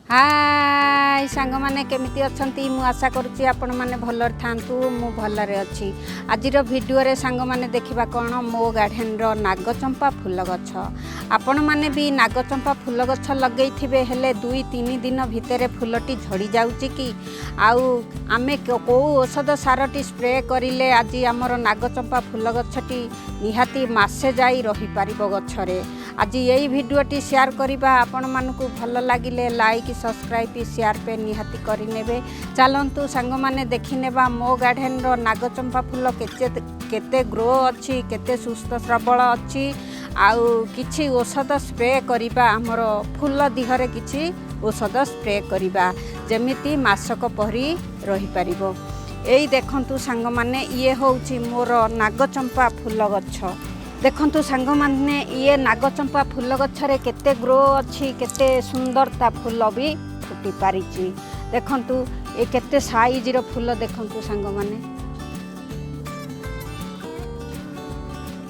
हाय सांग मैंने केमिति अच्छंती मु आशा करुच्ची आपण मैंने भलर थांतु मु भलरे अच्छी आजिर वीडियो रे सांग मैंने देखिबा कोन मो गार्डन रो नागचंपा फूल गछ आपण मैंने भी नागचंपा फूल गछ लगेइथिबे हेले 2-3 दिन भितरे फूलटी झड़ी जाउची कि आउ आमे को औषध सारटी स्प्रे करिले आज आमर नागचंपा फूल गछटी निहाती मासे जाई रही पारिबो गछरे आज यही वीडियोटी शेयर करिबा आपण मानकु भल लागिले लाइक सब्सक्राइब शेयर पे निहाती करिनेबे चलंतु सांग माने देखि नेबा मो गार्डन रो नागचंपा फूल केते ग्रो अच्छी केते सुस्थ प्रबल अच्छी आउ किछि औषध स्प्रे करिबा हमर फूल दिहरे किछि औषध स्प्रे करिबा जेमिति मासक पहरी रही पारिबो। एई देखंतु सांग माने ये होउची मोर नागचंपा फूल गछ देखंतु सांग माने ये नागचंपा फूल गछरे केते ग्रो अच्छी केते सुंदरता फूल भी फुटी पारिची देखंतु ये केते साइज रो फूल देखंतु सांग माने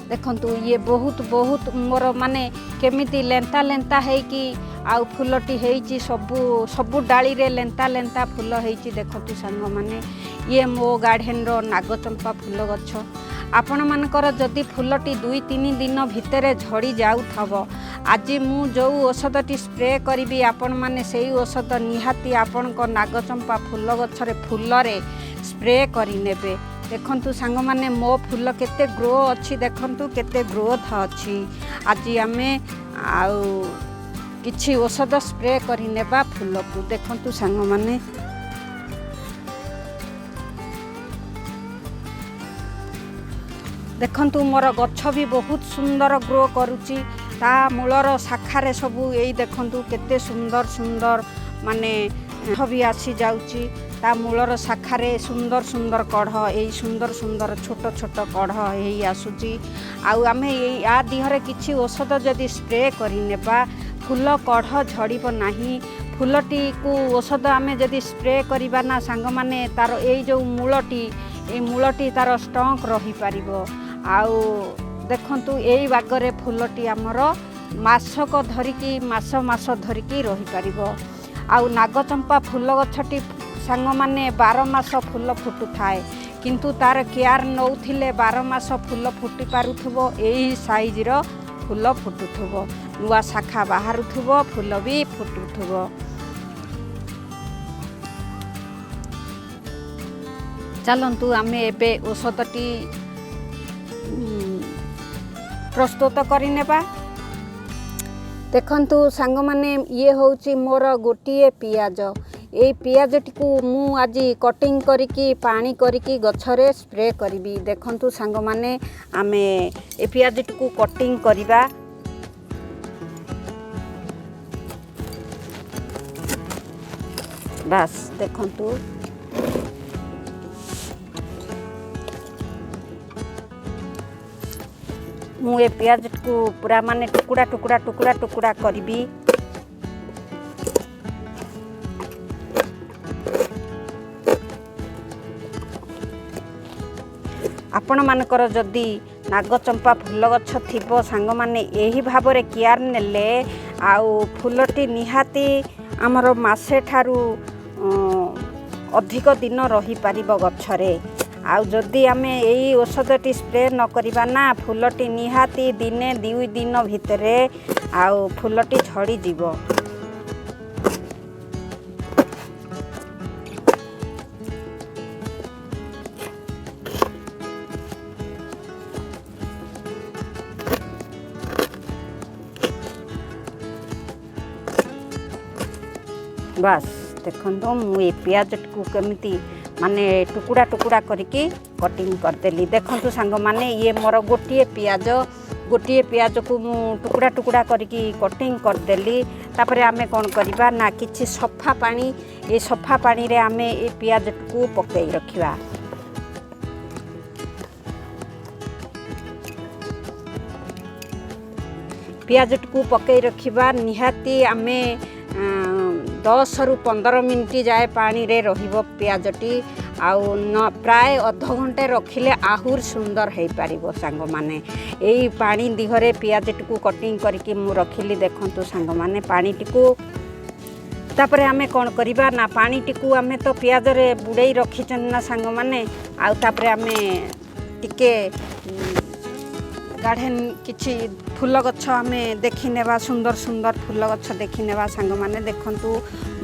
देखंतु ये बहुत बहुत मोर माने केमिति लेंता लेंता है कि आउ फूलटी हेची सबु डाली रे लेंता लेंता फूल हेची देखंतु सांग माने ये मो गार्डन रो नागचंपा फूल गछ आपण मानकर जदि फूलटी 2-3 दिन भितरे झड़ी जाउथबो आज मु जो औषधटी स्प्रे करी आपण माने सेही औषध निहाती आपण को नागचंपा फूल गछरे फूलरे स्प्रे करी नेबे देखंतु सांग माने मो फूल केते ग्रो अच्छी देखंतु केते ग्रोथ अच्छी आज आमे आउ किछि औषध स्प्रे करी नेबा फूल को देखंतु सांग माने देखंतु मोर गछ भी बहुत सुंदर ग्रो करुची ता मूलर शाखारे सबू यही देखंतु केते सुंदर सुंदर माने भी आसी जाउची ता मूलर शाखारे सुंदर सुंदर कढ़ यही सुंदर सुंदर छोट छोट कढ़ यही आसुची आउ आमे या दिहरे किछि औषध जदि स्प्रे करी नेबा फूल कढ़ झड़िबो नाही फूलटी को औषध आमे जदि स्प्रे करिबा ना सांग माने तार एई जो मूलटी तार स्ट्रंग रही पारिबो आउ देखंतु एई बागरे फूलटी आमर मासक धरिकी मास धरिकी रही पारिबो आउ नागचंपा फूल गछटी सांग माने 12 मास फूल फुटु थाए किंतु तार केयर नौथिले 12 मास फूल फुटी पारुथबो एई साइज रो फूल फुटुथबो नुआ शाखा बाहरुथबो फूल भी फुटुथबो। चलंतु आमे एबे औषधटी प्रस्तुत करि नेबा देखंतु सांग माने ये होउची मोर गोटिए पियाज ए पियाजटी को मु आज कटिंग करिकी पानी करिकी गछरे स्प्रे करिबी देखंतु सांग माने आमे ए पियाजटी को कटिंग करिबा बस देखंतु मु ए पियाज को पूरा माने टुकुड़ा टुकुड़ा टुकुड़ा टुकुड़ा करिबी आपण मानकर जदि नागचंपा फूल गछ थिबो सांग माने एही भाबरे केयर नेले आउ फूलटी निहाती हमर मासे ठारू अधिक दिन रही पारिबो गछरे आउ जदि आमे एई औषधटी स्प्रे न करिबा ना फूलटी निहाती दिने 2 दिन भितरे आउ फूलटी झड़ी जीवो बस देखो मुझे पियाज को केमिति माने टुकुड़ा टुकुड़ा करके कटिंग करदेली देखो सांग माने ये मोर गोटे पियाज को मु टुकुड़ा टुकुड़ा करके कटिंग करदेली तापरे आमे कौन करबा ना किछि सफा पानी ये सफा पानी रे आमे ये पियाज को पकई रखिबा पियाज को पकई रखिबा निहाती आमे 10 ରୁ 15 मिनिट जाए पानी रे रहिबो पियाजटी आउ न प्राय अध घंटे रखिले आहुर सुंदर है पारिबो सांग माने एई पानी दिहरे पियाजटी को कटिंग करके मु रखिली देखंतु सांग माने पानी टी को तापरे आमे कौन करिबा ना पानी टिकू आमे तो पियाज रे बुड़ाई रखिछन ना सांग माने आउ तापरे आमे टिके गार्डन किछि फूल गछ आमे देखि नेबा सुंदर सुंदर फूल गछ देखि नेबा सांग माने देखंतु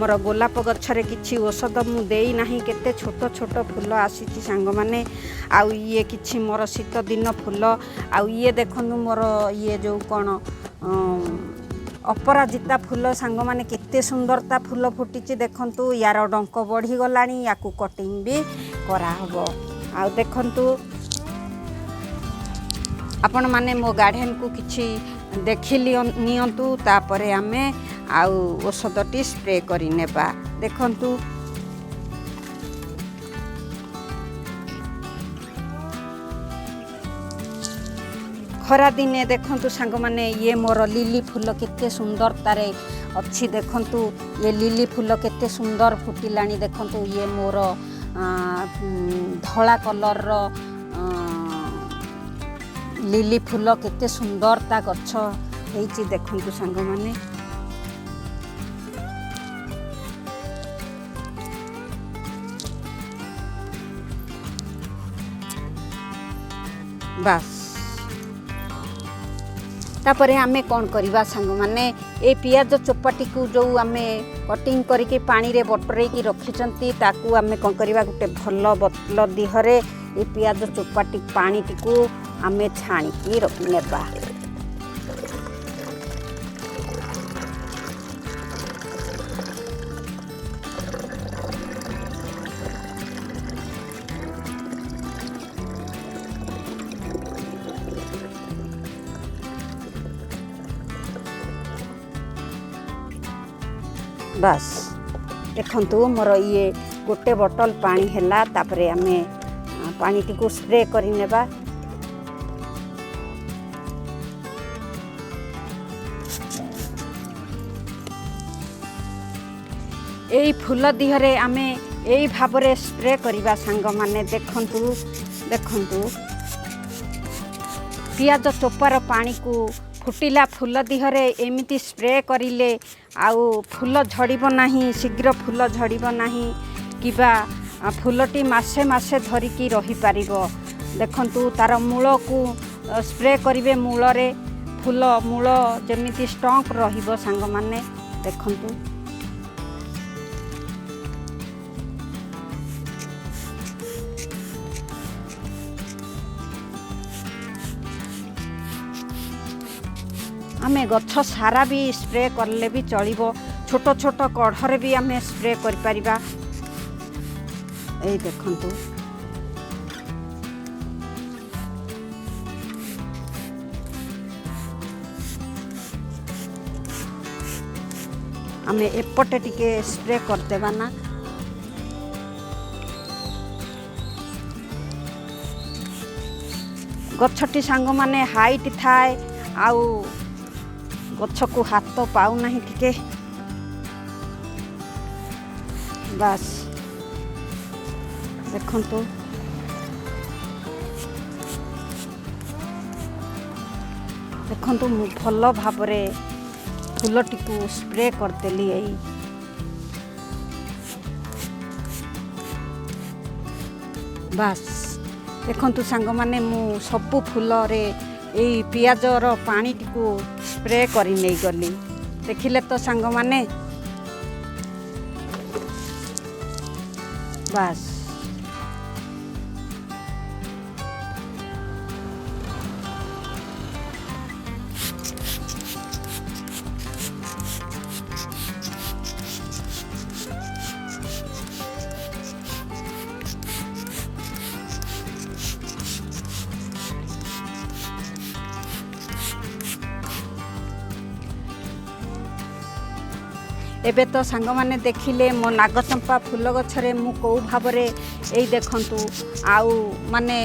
मोर गोलाप गछ रे किछि औषध मु देई नाही केते छोट छोट फूल आसीछि सांग माने आउ ये किछि मोर शीत दिन फूल आउ ये देखंतु मोर ये जो कोन अपराजिता फूल सांग माने केते सुंदरता फूल फुटिछि देखंतु यार डंक बढ़ी गलानी याकू कटिंग भी करा हबो आउ देखंतु आपण माने मो गार्डन को किछि देखिली नियंतु तापरे आमे आउ औषधटी स्प्रे करि नेबा देखंतु खरा दिने देखंतु सांग माने ये मोर लिली फूल केते सुंदर तारे अच्छी देखंतु ये लिली फूल केते सुंदर फुटिलानी देखंतु ये मोर धला कलर रो लिली फूल केते सुंदरता गछ हेची देखंतु सांग माने बस तापरे आमे कौन करिबा सांग माने ए पियाज चोपाटी को जो आमे कटिंग करके पानी रे बटरे की रखिचंती ताकू आमे कौन करिबा गुटे भल बोतल दिहरे ए पियाज चोपाटी पानी टिकू आमे छाणी की नेबा बस देखंतु मोर ये गोटे बोतल पानी हैला तापरे आमे पानी टिकू स्प्रे करि नेबा एई फूल दिहरे आमे एई भाबरे स्प्रे करिबा सांग माने देखंतु देखंतु पियाज चोपार पानी को फुटिला फूल दिहरे एमिति स्प्रे करिले आउ फूल झड़िबो नाही शीघ्र फूल झड़िबो नाही किबा फूलटी मासे मासे धरिकी रही पारिबो देखंतु तार मूल को स्प्रे करिवे मूल रे फूल मूल जेमिति स्ट्रॉंग रहिबो सांग माने देखंतु आमे गछ सारा भी स्प्रे करले भी चलिबो छोट छोट कढ़रे भी आमे स्प्रे कर परिबा एई देखंतु आमे एपटे टिके स्प्रे कर देबा ना गछटी सांग माने हाइट थाए आउ गछ को हाथ तो पाऊ नहीं टिके बस देखंतु देखंतु मु भल भाबरे फूलटी को स्प्रे करदेली एई बस देखंतु सांग माने मु सबु फूल रे एई पियाज रो पानी टिकू स्प्रे करी नहीं गली देखिले तो सांग माने बस एबे तो सांग माने देखिले मो नागचंपा फूल गछरे मु को भाबरे एई देखंतु आउ माने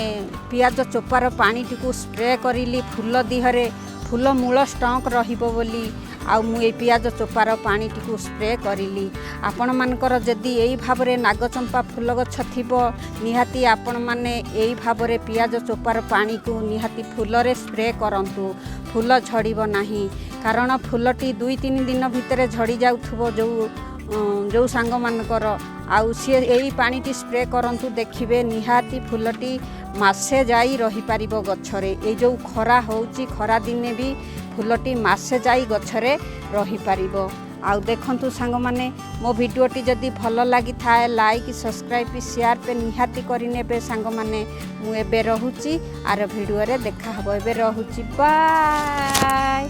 पियाज चोपार पानी टिकू स्प्रे करिली फूल दिहरे फूल मूल स्ट्रॉंग रहिबो बोली आउ मु ए पियाज चोपार पानी टिकू स्प्रे करिली आपण मानकर जदी एई भाबरे नागचंपा फूल गछ थिबो निहाती आपण माने एई भाबरे पियाज चोपार पानी को निहाती फूल रे स्प्रे करंतु फूल झड़िबो नाही कारण फूलटी 2-3 दिन भितर झड़ी जाउथबो जो जो सांग मानकर आउ सी यही पानी स्प्रे करंतु देखिबे निहाती फुलटी मासे जाई रही पारिबो गछरे ए जो खरा होउची खरा दिने भी फुलटी मासे जाई गछरे रही पारिबो। आउ देखंतु सांग माने मो वीडियोटी जदी भल लागि थाए लाइक सब्सक्राइब शेयर पे निहाती करिनेबे सांग माने मु एबे रहूची आर वीडियो रे देखा हबो एबे रहूची बाय।